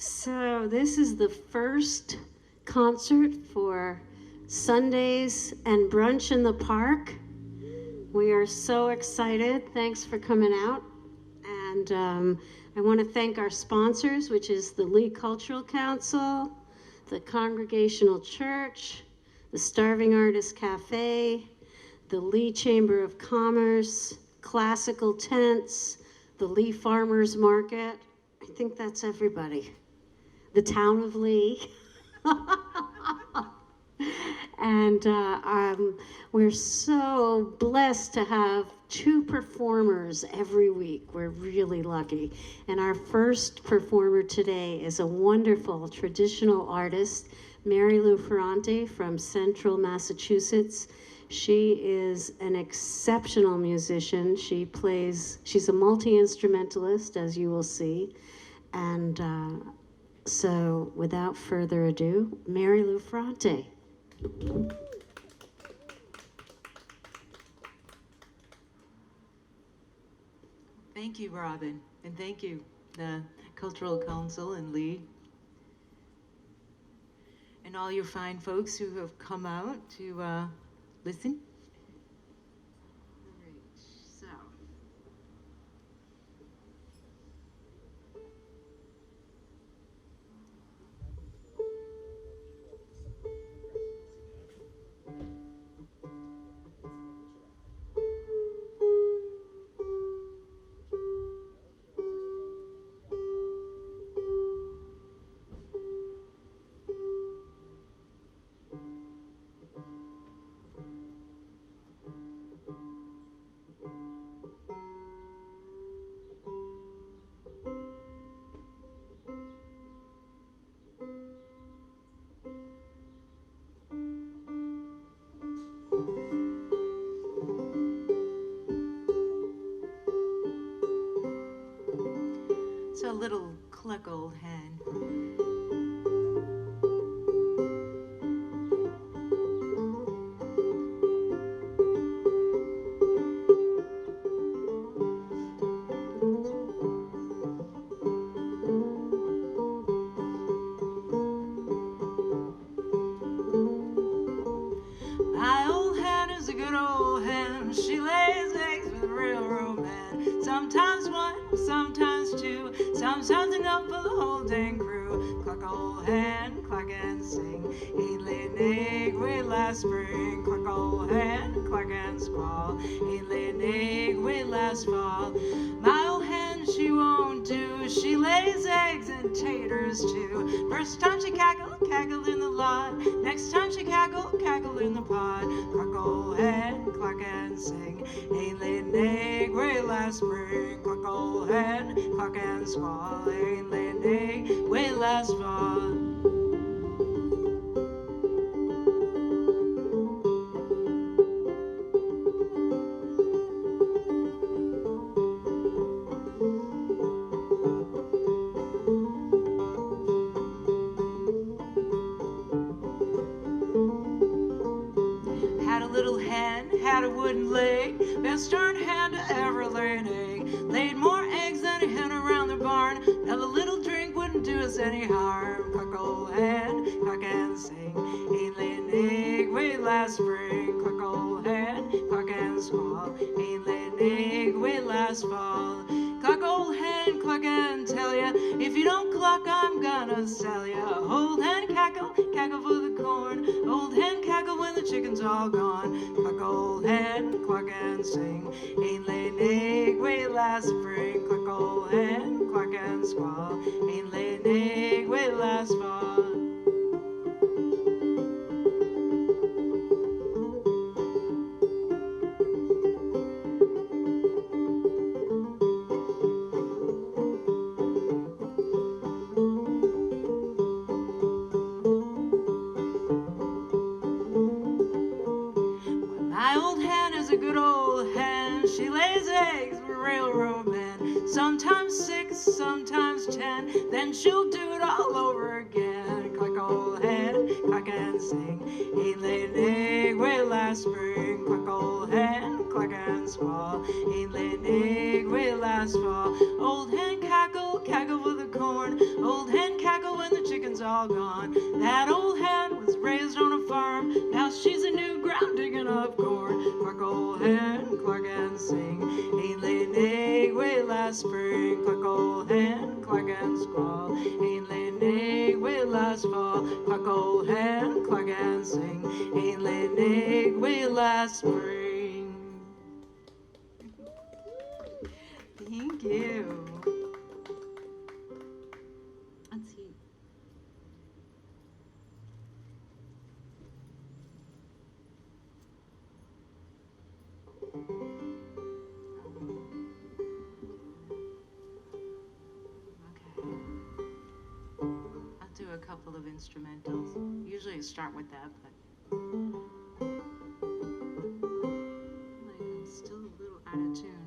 So this is the first concert for Sundays and Brunch in the Park. We are so excited. Thanks for coming out. And I want to thank our sponsors, which is the Lee Cultural Council, the Congregational Church, the Starving Artist Cafe, the Lee Chamber of Commerce, Classical Tents, the Lee Farmers Market. I think that's everybody. The town of Lee. And we're so blessed to have 2 performers every week. We're really lucky. And our first performer today is a wonderful traditional artist, Marylou Ferrante from Central Massachusetts. She is an exceptional musician. She's a multi-instrumentalist, as you will see. And so without further ado, Marylou Ferrante. Thank you, Robin, and thank you, the Cultural Council and Lee, and all your fine folks who have come out to listen. All right, so. It's a little cluck old hen. My old hen is a good old hen. She lays eggs with a railroad man. Sometimes one, sometimes 2, sometimes enough for the whole dang crew. Cluck old hen, cluck and sing. Ain't laid an egg way last spring. Cluck old hen, cluck and squall. Ain't laid an egg way last fall. My old hen, she won't do. She lays eggs and taters too. First time she cackled in the lot. Next time she cackled in the pot. Cluck old hen, cluck and sing. Ain't laid an egg way last spring. Cluck old hen, cluck and squall. Ain't laid an egg way last fall. Had a little hen, had a wooden leg, best darn hen to ever lay an egg. Laid more eggs than a hen around the barn. Now the little drink wouldn't do us any harm. Cluck old hen, cluck and sing. Ain't laid an egg way last spring. Cluck old hen, cluck and squall. Ain't laid an egg way last fall. Cluck old hen, cluck and tell ya, if you don't cluck, I'm gonna sell ya. Old hen cackle, cackle for the corn. Old hen cackle when the chicken's all gone. Cluck old hen, cluck and sing. Ain't laid an egg way last spring. Cluck old hen, cluck and squall. Ain't laid an egg way last fall. My old hen is a good old hen. She lays eggs with railroad men. Sometimes 6, sometimes 10. Then she'll do it all over again. Cluck old hen, cluck and sing. Ain't laid an egg way last spring. Cluck old hen, cluck and squall. Ain't laid an egg way last fall. Old hen cackle, cackle for the corn. Old hen cackle go when the chicken's all gone. That old hen was raised on a farm. Now she's in new ground digging up corn. Cluck, old hen, cluck and sing. Ain't laid an egg way last spring. Cluck, old hen, cluck and squall. Ain't laid an egg way last fall. Cluck, old hen, cluck and sing. Ain't laid an egg way last spring. Thank you. Let's see. I'll do a couple of instrumentals. Usually I start with that, but like I'm still a little out of tune.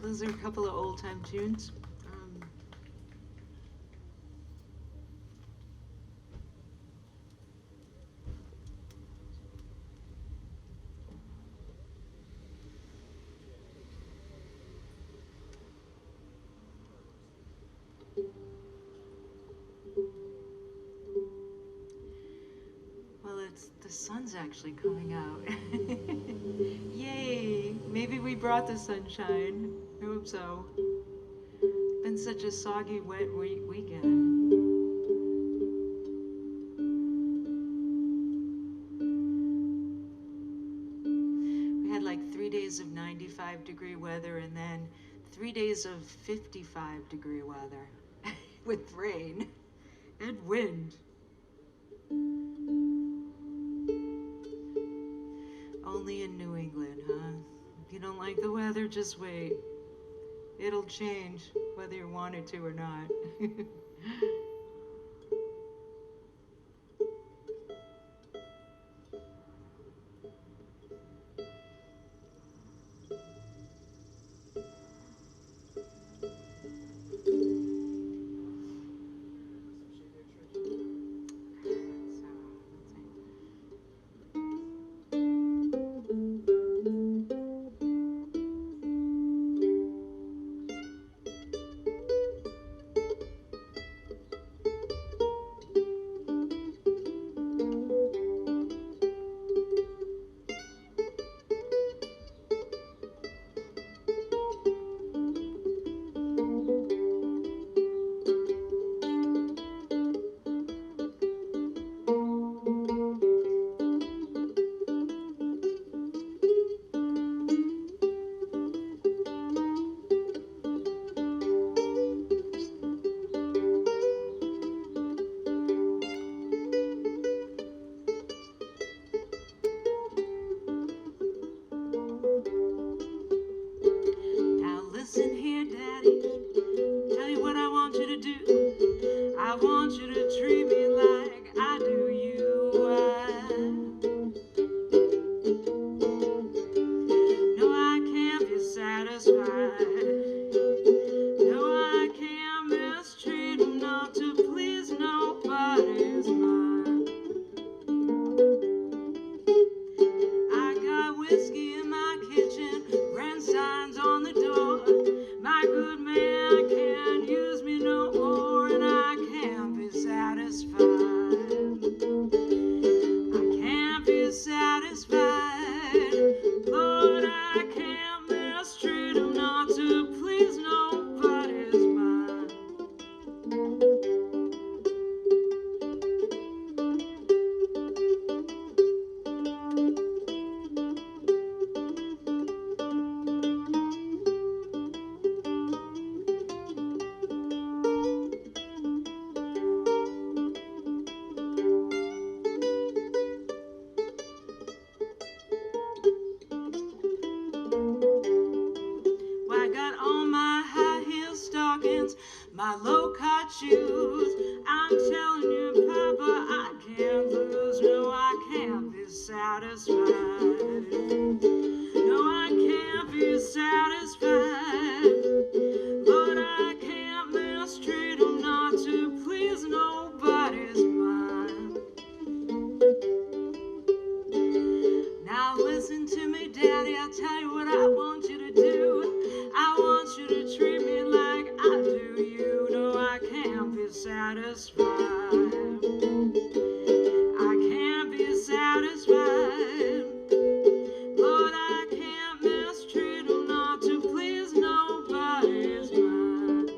Those are a couple of old-time tunes. Well, the sun's actually coming out. Yay! Maybe we brought the sunshine. I hope so. It's been such a soggy, wet weekend. We had like 3 days of 95-degree weather and then 3 days of 55-degree weather with rain and wind. Only in New England, huh? If you don't like the weather, just wait. It'll change, whether you want it to or not. my low-cut shoes. I'm telling you, Papa, I can't lose. No, I can't be satisfied. No, I can't be satisfied. Lord, I can't mistreat them not to please nobody's mind. Now listen to me, Daddy, I'll tell you what I want you to do. I want you to treat me like I do you. No, I can't be satisfied. I can't be satisfied. Lord, I can't mistreat them not to please nobody's mind.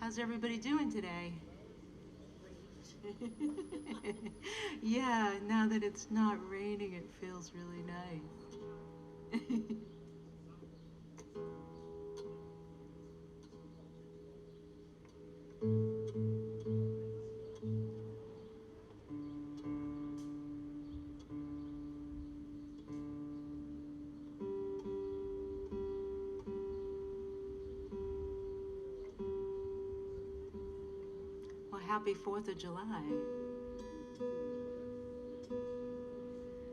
How's everybody doing today? Yeah, now that it's not raining, it feels really nice. Well, happy 4th of July.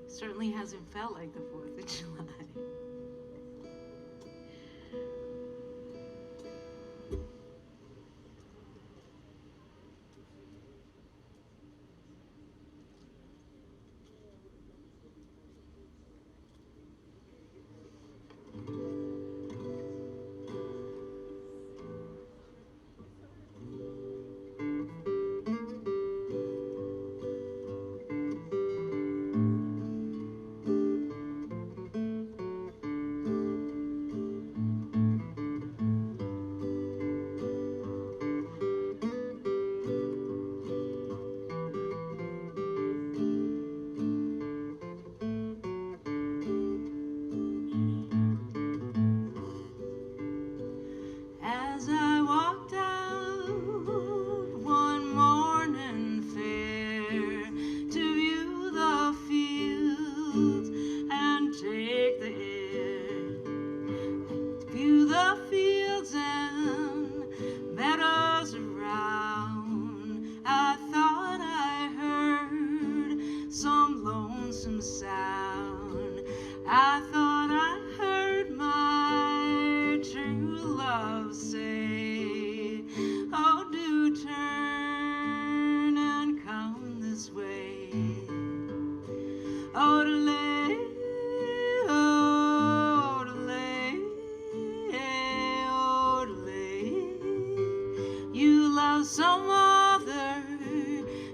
Certainly hasn't felt like the 4th of July. As I walked out one morning fair to view the fields and take the air, view the fields and meadows around, I thought I heard some lonesome sound. I thought I heard my true love say, oh, do turn and come this way. Oh, delay, oh, delay, oh, delay. You love some other,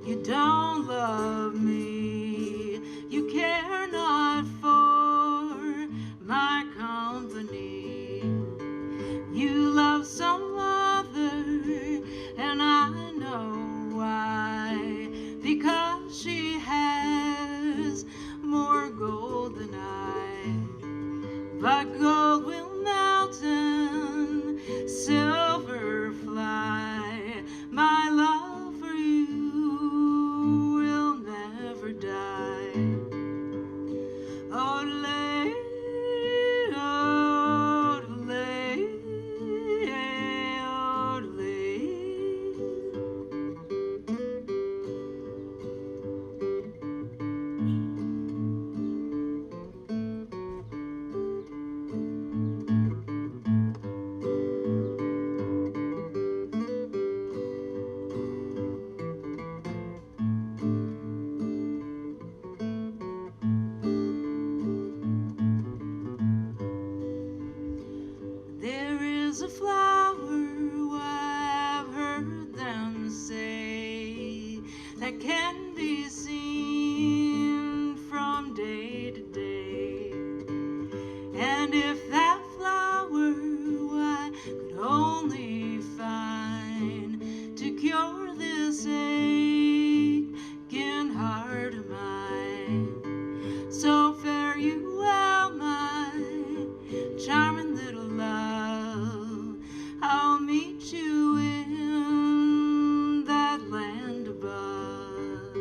you don't love me. You care not for my company. You love some other, and I know why. Because she has more gold than I. But gold will melt and silver fly. My love for you will never die. Oh, delay, oh, delay, oh, delay. And if that flower I could only find to cure this aching heart of mine. So fare you well, my charming little love. I'll meet you in that land above.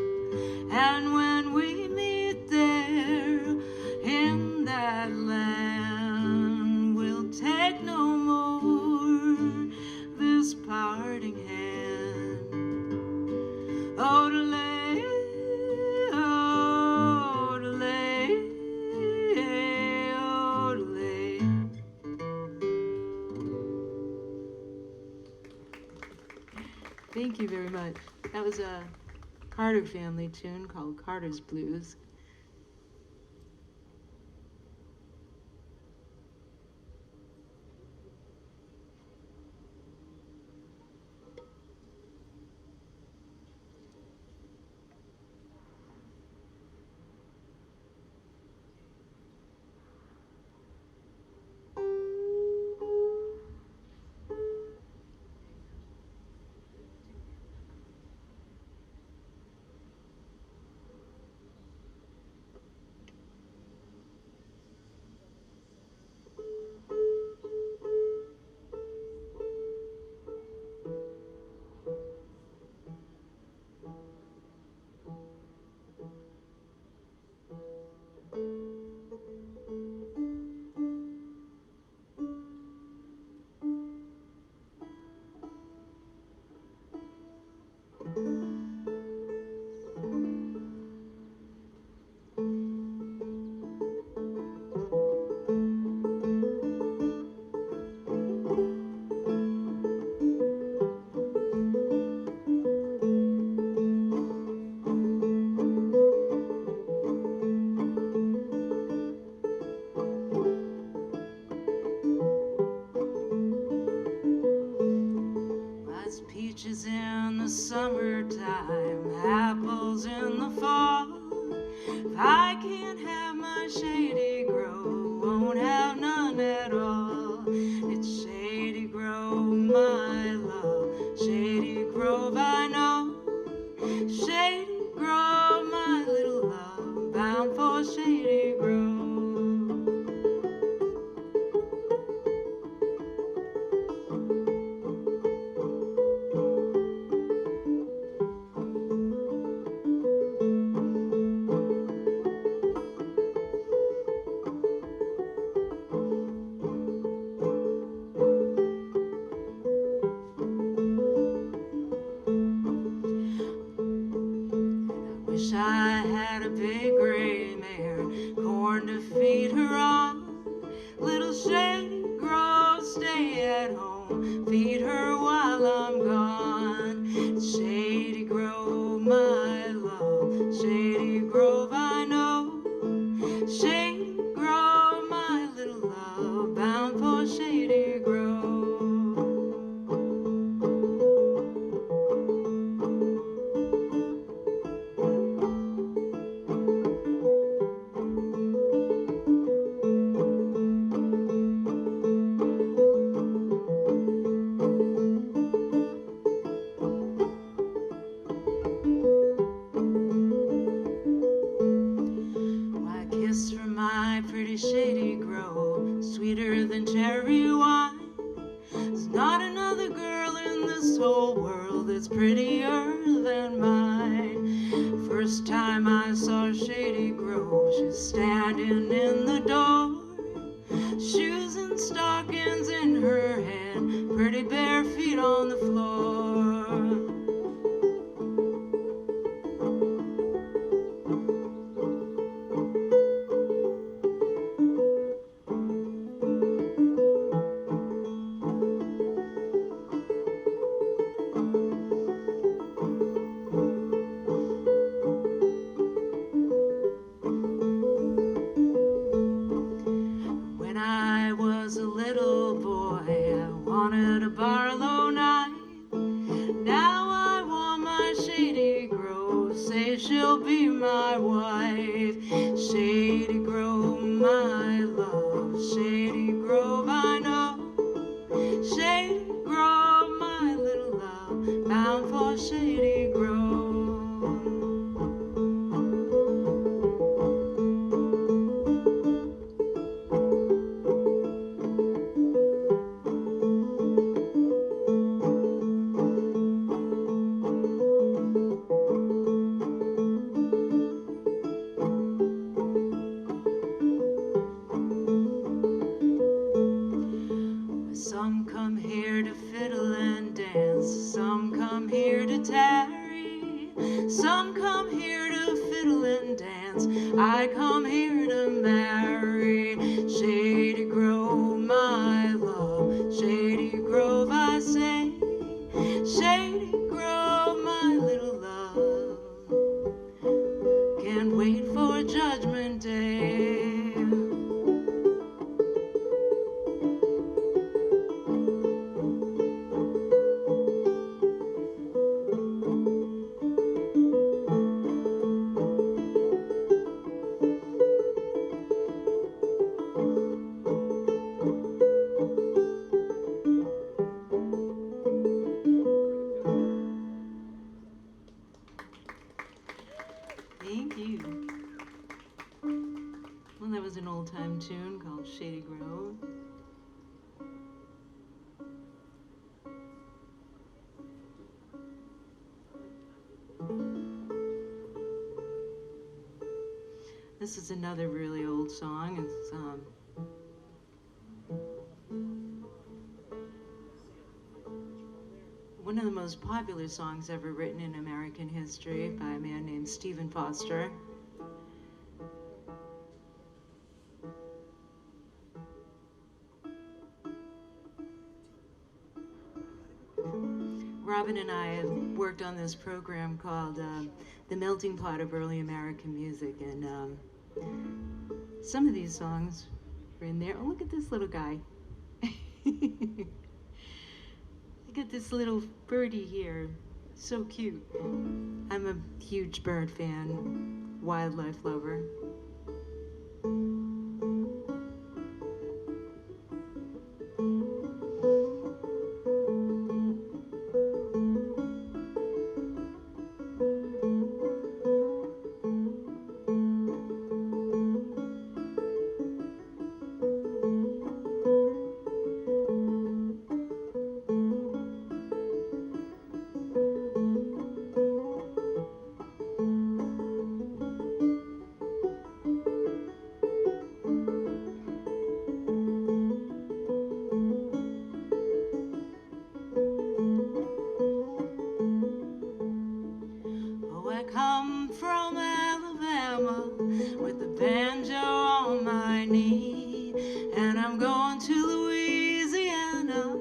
And when we meet there in that land, we'll take no more this parting hand. Odelay, odelay, odelay. Thank you very much. That was a Carter family tune called Carter's Blues. Peaches in the summertime, apples in the fall. If I can't have my Shady Grove, won't have none at all. It's Shady Grove, my love, Shady Grove I know. Shady Grove, my little love, bound for Shady Grove. Wish I had a big gray mare, corn to feed her on. Little Shady Grove, stay at home, feed her while I'm gone. It's Shady Grove, my love, Shady Grove I know. Shady Grove, my little love, bound for Shady Grove. Shady Grove, sweeter than cherry wine. There's not another girl in this whole world that's prettier than mine. First time I saw Shady Grove, she's standing in the door, shoes and stockings in her hand, pretty bare feet on the floor. When I was a little boy, I wanted a Barlow knife. Shady Grove, I know. Shady Grove, my little love, bound for Shady Grove. Some come here to fiddle and dance, some come here to tarry, some come here to fiddle and dance, I come here to marry. Shady Grove, my love, Shady Grove, I say, Shady Grove, my little love, can't wait for Judgment Day. Thank you. Well, that was an old-time tune called Shady Grove. This is another really old song. It's one of the most popular songs ever written in American history by a man named Stephen Foster. Robin and I have worked on this program called The Melting Pot of Early American Music, and some of these songs are in there. Oh, look at this little guy. Look at this little birdie here. So cute. I'm a huge bird fan, wildlife lover. I come from Alabama with the banjo on my knee, and I'm going to Louisiana,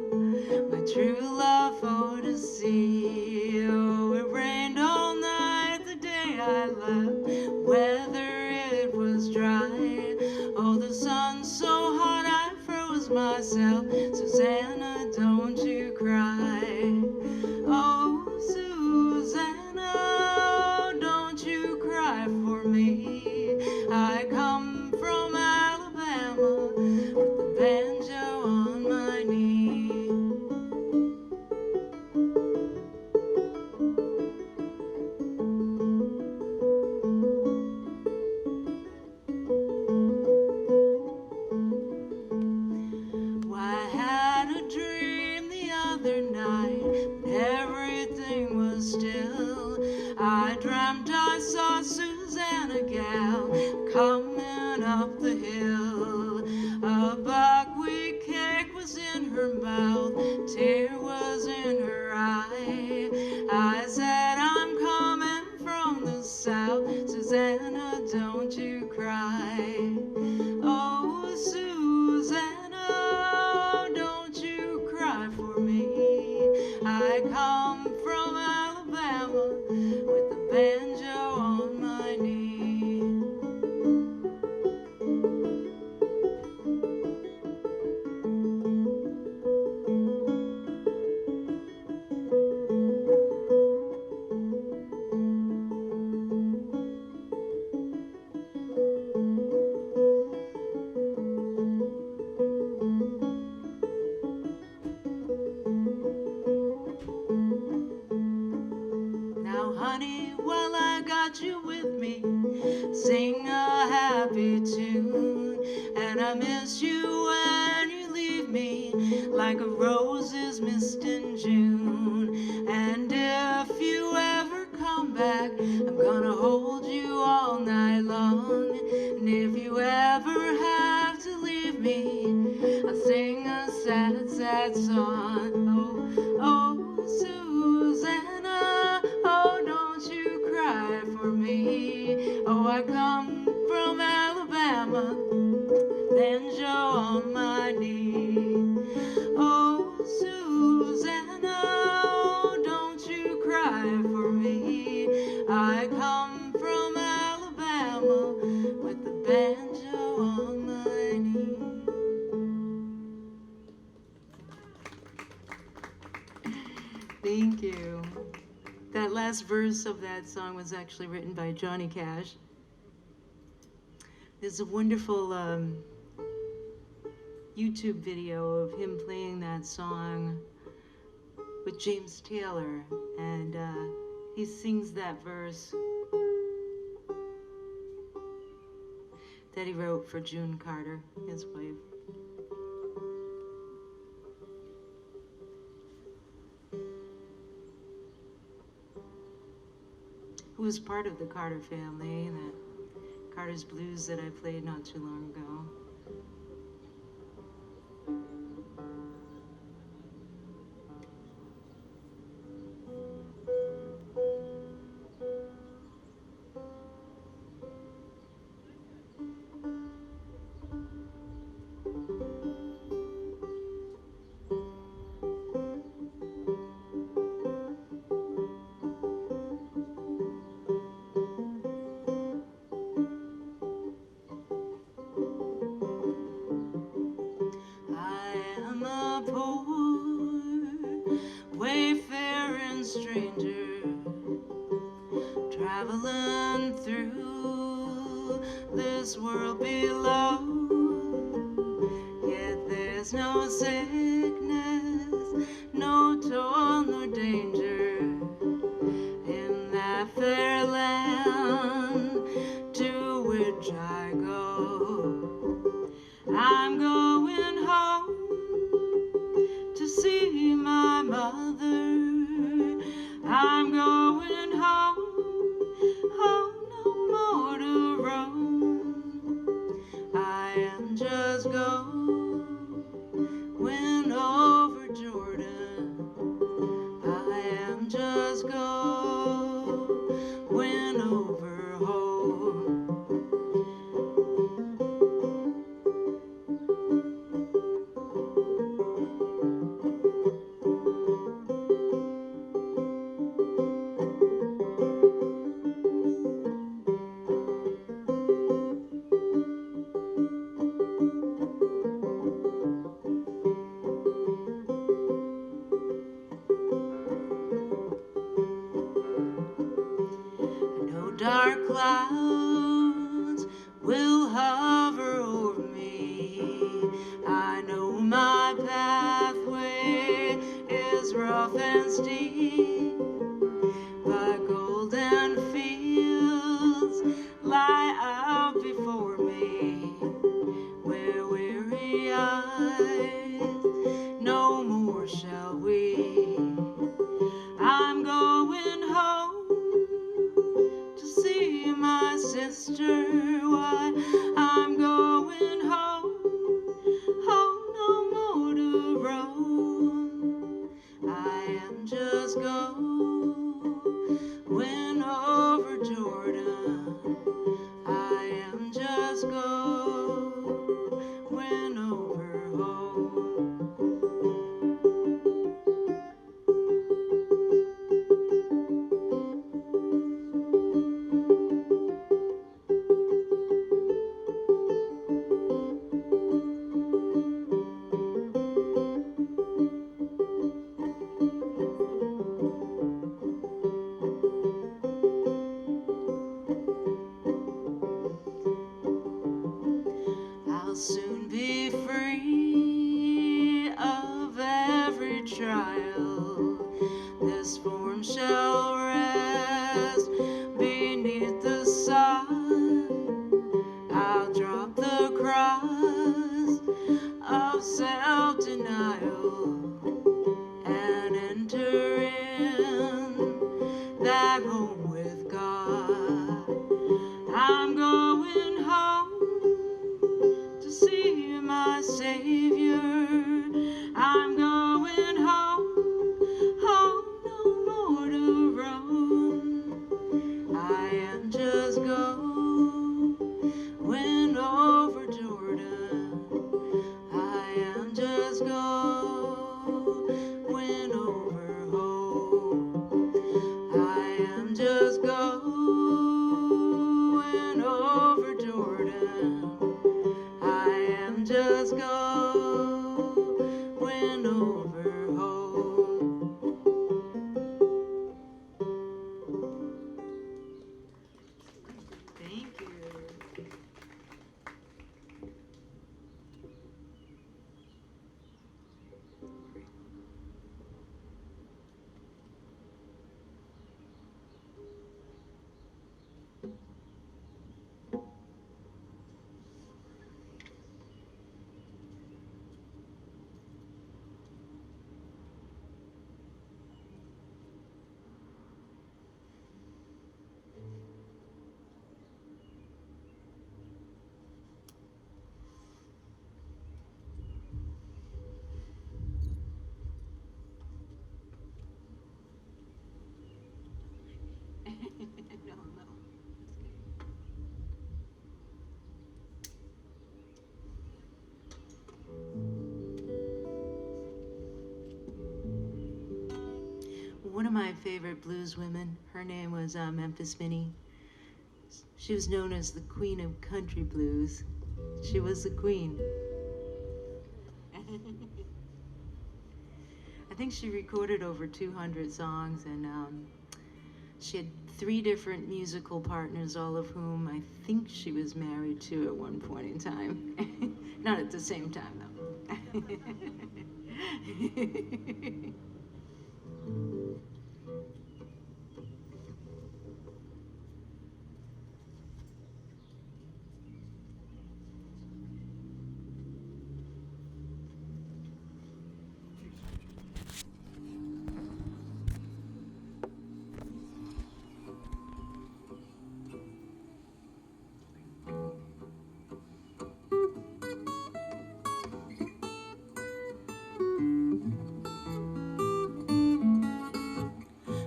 my true love for to see. Oh, it rained all night the day I left, whether it was dry. Oh, the sun's so hot I froze myself. Susanna, don't you cry. Oh, Susanna, don't you cry for me. I come from Alabama with the banjo on my knee. Well, I had a dream the other night when everything was still. I dreamt I saw Susanna gal coming up the hill. A buckwheat cake was in her mouth, tear was in her eye. I said, I'm coming from the south, Susanna, don't you cry. Oh, Susanna, don't you cry for me. I come from Alabama with the banjo on my knee. And I miss you when you leave me, like a rose is missed in June. And if you ever come back, I'm gonna hold you all night long. And if you ever have to leave me, I'll sing a sad, sad song. Oh, oh, Susanna, oh, don't you cry for me. Oh, I come from Alabama, banjo on my knee. Oh, Susanna, oh, don't you cry for me. I come from Alabama with the banjo on my knee. Thank you. That last verse of that song was actually written by Johnny Cash. There's a wonderful YouTube video of him playing that song with James Taylor, and he sings that verse that he wrote for June Carter, his wife. Who was part of the Carter family, that Carter's Blues that I played not too long ago. Stranger traveling through this world below, yet there's no sickness, no toil, nor danger in that fair land to which I go. I'm going home to see my mother. I'm going home, home no more to roam. I am just going over Jordan. I am just going over home. Dark clouds will hover over me. I know my pathway is rough and steep, but golden fields lie out before me, where weary eyes no more shall weep. I'm going home to see my sister. Why, I'm going home, home no more to roam. I am just going over Jordan. I am just going over home. of self-denial and enter in that home with God. I'm going home to see my Savior. I'm going home, home, no more to roam. I am just going over Jordan. I am just going over home. I am just going over Jordan. I am just going over home. Thank you. No, no. One of my favorite blues women, her name was Memphis Minnie. She was known as the Queen of Country Blues. She was the queen. I think she recorded over 200 songs, and she had 3 different musical partners, all of whom I think she was married to at one point in time. Not at the same time, though.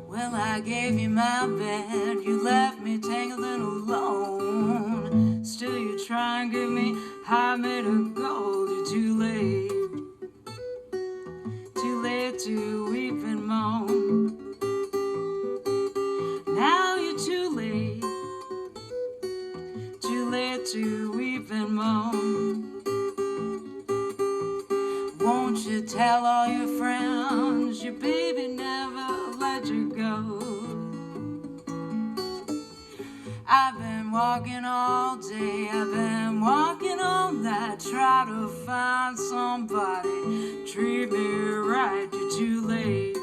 Well, I gave you my bed, you left me tangled and alone. Still you try and give me high made of gold. You're too late to weep and moan. Now you're too late to weep and moan. Won't you tell all your friends your baby never let you go? I've been walking all day, I've been walking all night, try to find somebody, treat me right. You're too late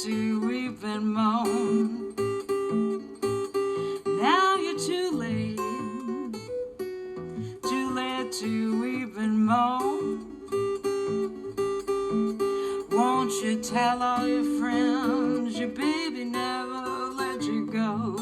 to weep and moan. Now you're too late to weep and moan. Won't you tell all your friends your baby never let you go?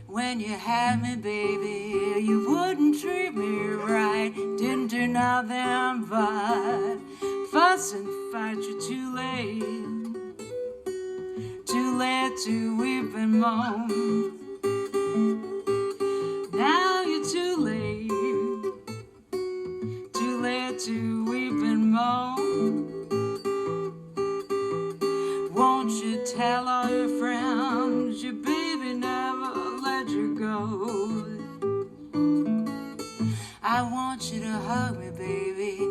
When you had me, baby, you wouldn't treat me right. Didn't do nothing but fuss and fight. You're too late to weep and moan. Now you're too late to weep and moan. Won't you tell all your friends your baby never let you go? I want you to hug me, baby.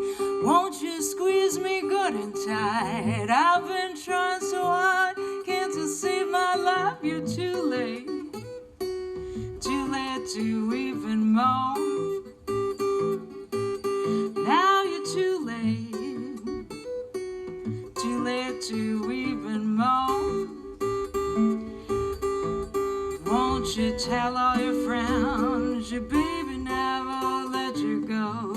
running tight. I've been trying so hard, can't you save my life? You're too late to even moan. Now you're too late to even moan. Won't you tell all your friends your baby never let you go?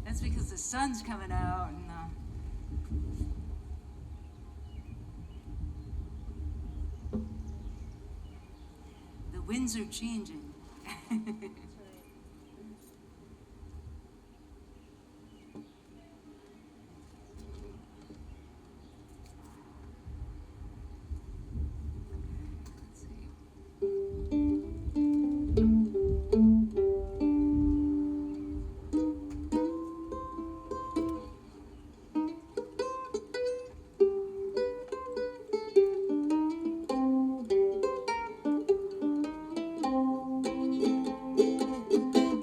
That's because the sun's coming out and the winds are changing. Let's see.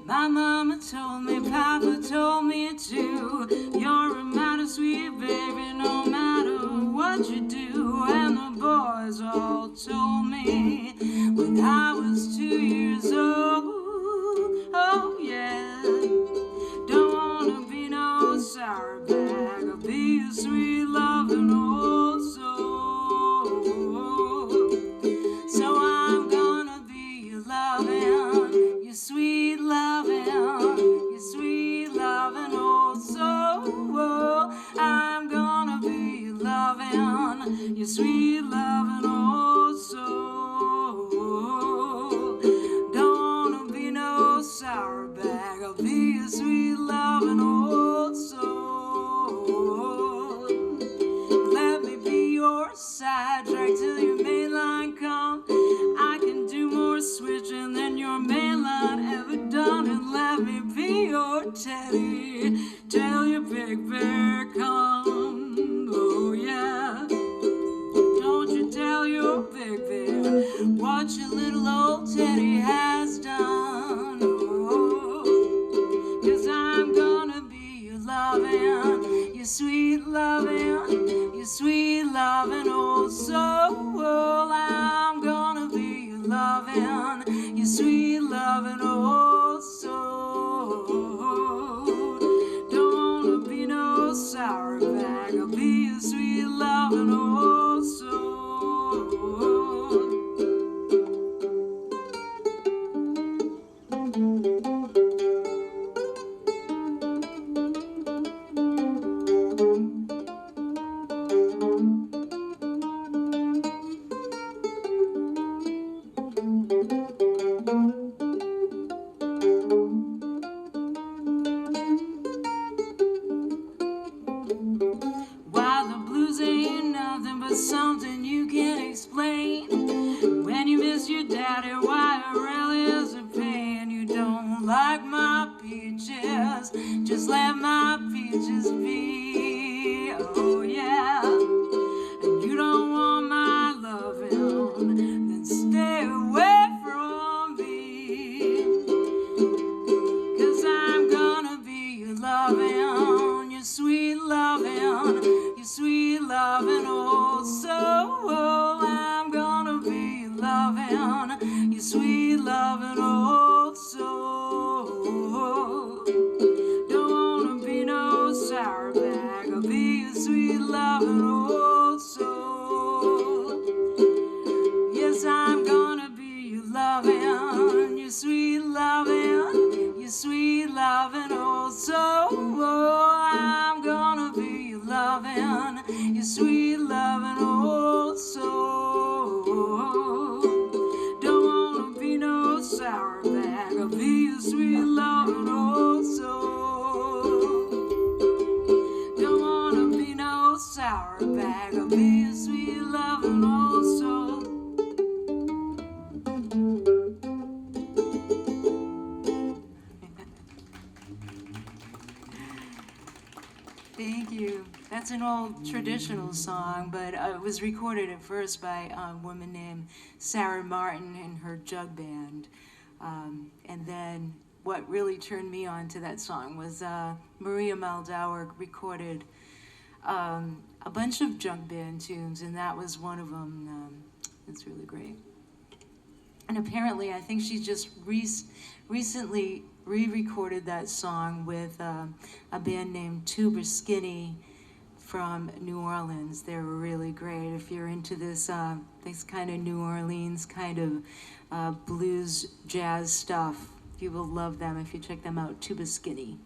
My mama told me, Papa told me too. You're a mighty sweet baby, no matter what you do. And the boys all told me when I was 2 years old. Oh yeah, don't wanna be no sour bag. I'll be a sweet loving old soul. So I'm gonna be your loving, your sweet loving, your sweet loving old soul. I'm gonna be your loving, your sweet loving old soul. Don't wanna be no sour bag. I'll be your sweet loving old soul. Let me be your sidetrack till your main line come. I can do more switching than your main line ever done. And let me be your teddy till your big bear come. Oh yeah, don't you tell your big bear what your little old teddy has done. Oh, 'cause I'm gonna be your loving, your sweet loving, your sweet loving old soul. I'm gonna be your loving, your sweet loving old soul. Don't wanna be no sour bag. I'll be your sweet loving old soul. Why the blues ain't nothing but something you can't explain. When you miss your daddy, why it really is a pain. You don't like my peaches, just let my peaches be. Oh yeah, and you don't want my loving, then stay away from me. 'Cause I'm gonna be your loving, your sweet loving, your sweet loving old soul. I'm gonna be your loving, your sweet loving old soul. Don't wanna be no sour bag. I'll be your sweet loving old soul. Yes, I'm gonna be your loving, your sweet loving, your sweet loving old soul. I'm gonna be your loving, your sweet loving old soul. Don't wanna be no sour bag. I'll be your sweet loving old soul. Don't wanna be no sour bag, I'll be your sweet loving old soul. Thank you. That's an old traditional song, but it was recorded at first by a woman named Sarah Martin and her jug band. And then what really turned me on to that song was Maria Maldauer recorded a bunch of jug band tunes, and that was one of them. It's really great. And apparently, I think she just recently re-recorded that song with a band named Tuber Skinny from New Orleans. They were really great. If you're into this kind of New Orleans kind of blues jazz stuff, you will love them if you check them out. Tuber Skinny.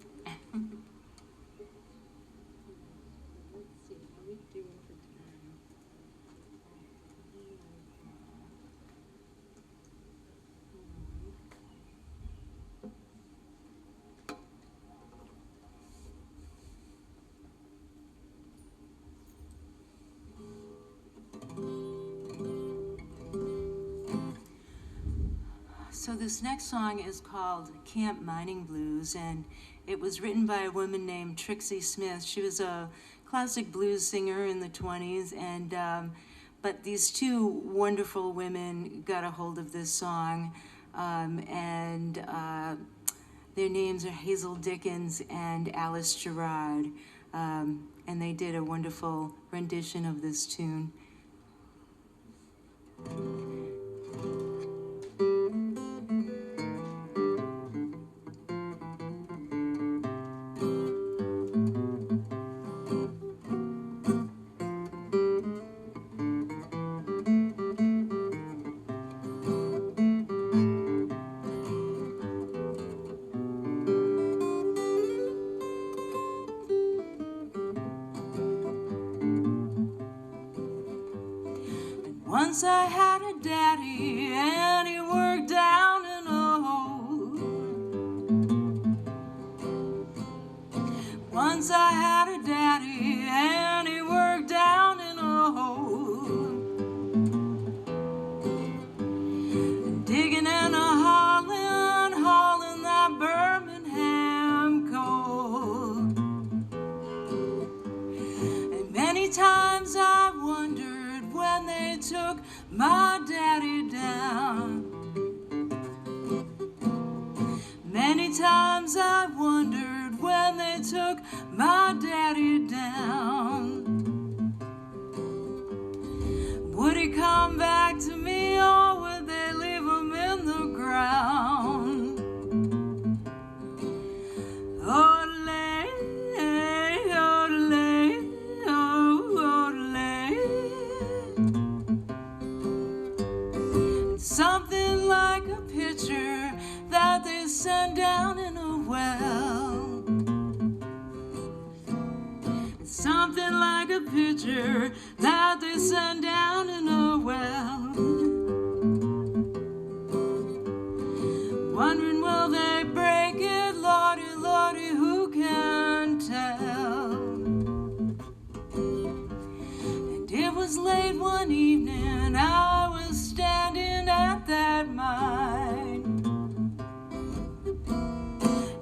So this next song is called Camp Mining Blues, and it was written by a woman named Trixie Smith. She was a classic blues singer in the 20s, and but these two wonderful women got a hold of this song, and their names are Hazel Dickens and Alice Gerard, and they did a wonderful rendition of this tune. Once I had a daddy and he worked down in a hole. Once I had a daddy and he worked down in a hole. Digging and hauling that Birmingham coal. And many times I wondered when they took my daddy down. Many times I wondered when they took my daddy down. Would he come back to me, or would they leave him in the ground? Odelay, odelay, oh, odelay. Something like a picture that they send down in a well. Something like a picture that they send down in a well. Wondering, will they break it? Lordy, Lordy, who can tell? And it was late one evening, I was standing at that mine.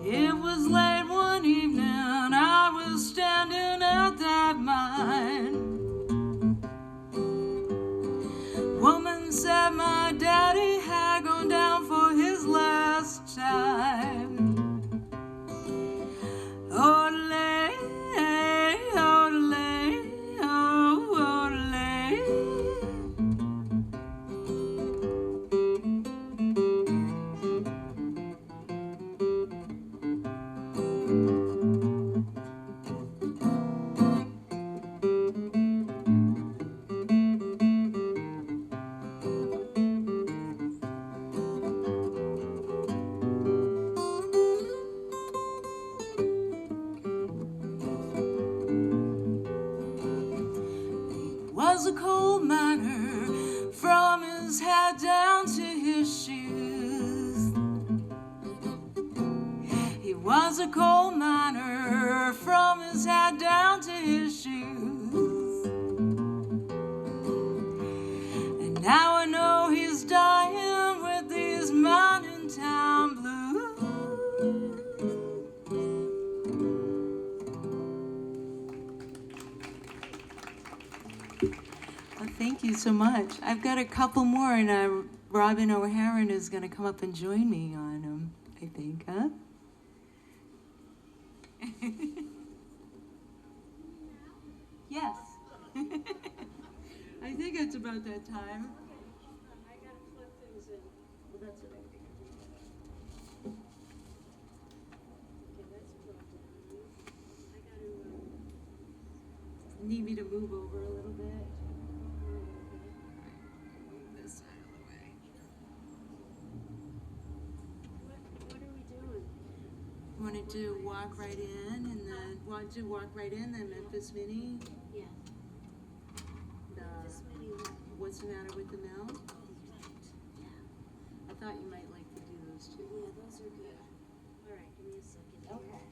It was late one evening, I was standing at that mine. Woman said my daddy had gone down for his last time. Odelay, odelay, oh, odelay. Was a coal miner from his head down to his shoes. was a coal miner from his hat down to his shoes. And now I know he's dying with these mountain town blues. Well, thank you so much. I've got a couple more, and Robin O'Haran is going to come up and join me on them, I think, huh? Yes. I think it's about that time. I gotta plug things in. Well, that's what I figured. Okay, that's plugged in. I gotta, Need me to move over a little bit? Move this side of the way. what are we doing? Want to do walk right in, and then want to walk right in, then Memphis Mini. Yeah. The, This many. what's the matter with the mill? Yeah. I thought you might like to do those two. Yeah, those are good. All right, give me a second. Here. Okay.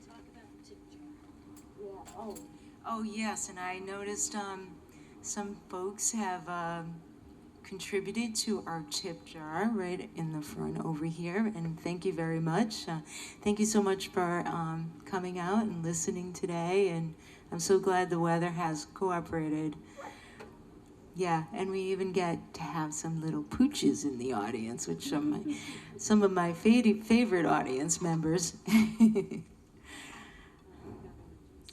Talk about the tip jar. Yeah. Oh yes, and I noticed some folks have contributed to our tip jar right in the front over here, and thank you very much. Thank you so much for coming out and listening today, and I'm so glad the weather has cooperated. Yeah, and we even get to have some little pooches in the audience, which are some of my favorite audience members.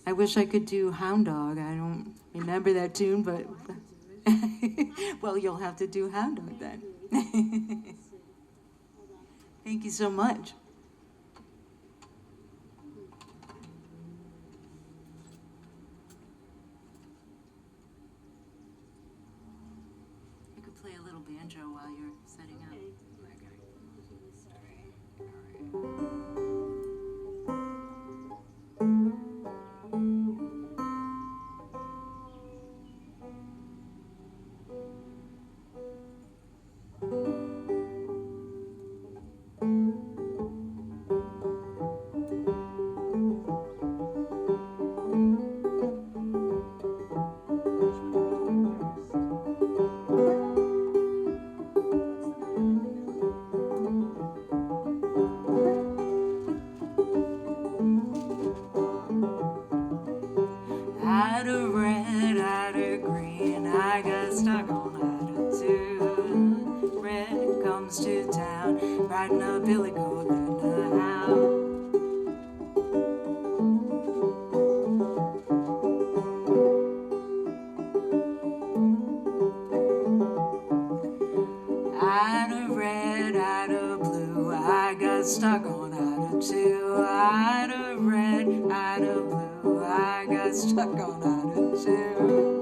I wish I could do Hound Dog. I don't remember that tune, but well, you'll have to do Hound Dog then. Thank you so much. You could play a little banjo while you're setting up. Okay. Out of red, out of green, I got stuck on attitude. Red comes to town, riding a billy goat and a hound. Out of red, out of blue, I got stuck on attitude. Out of red, out of blue, I got stuck on attitude.